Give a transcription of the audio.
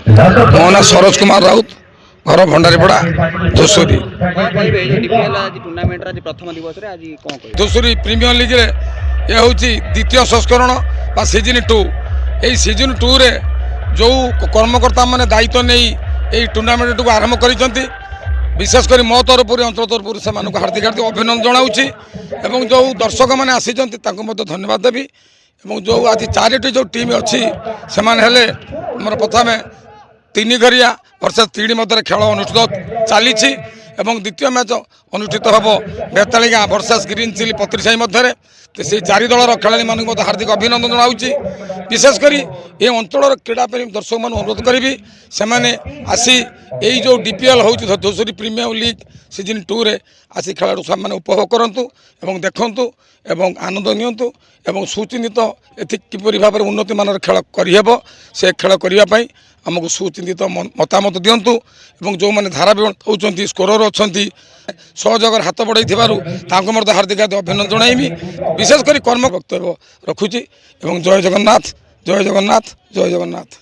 मो ना सरोज कुमार राउत घर भंडारीपड़ा धूसुरी धूसुरी प्रीमियर लीग रे ये हूँ द्वितीय संस्करण बा सीजन 2 यही सीजन 2 रे जो कर्मकर्ता मैंने दायित्व नहीं यही टूर्णामेंट को आरंभ कर विशेषकर मो तरफ अंचल तरफ से हार्दिक हार्दिक अभिनंदन जनाऊँ जो दर्शक मैंने आसी धन्यवाद देवी जो आज 4टी जो टीम अच्छी से आमर प्रथम 3 घरिया वर्षा 3 मध्य खेल अनुष्ठित चली द्वितीय मैच अनुष्ठित हम बेतालिगाँ वर्सेस ग्रीन चिली पत्रीसाही मध्य से 4 दलर खेलाड़ी मान हार्दिक अभिनंदन जनाऊँ विशेषकर ये अंचल क्रीड़ा प्रेमी दर्शक मान अनुरोध करी से आसी यही जो डीपीएल हो धूसुरी प्रीमियर लीग सीजन 2 रे आसी खेल मैंने उपभोग करूँ देखु एवं आनंद नियंतु सुचिंतित एथि किपरि भाव में उन्नति मान खेल करहब से खेल करने आमको सुचिंतित मतामत दिंतु जो मैंने धाराविवरण होती स्कोरर अच्छा सहयोग हाथ बढ़ाई हार्दिक हार्दिक अभिनंदन जनइबी विशेषकर कर्म वक्तव्य रखुची जय जगन्नाथ जय जगन्नाथ जय जगन्नाथ।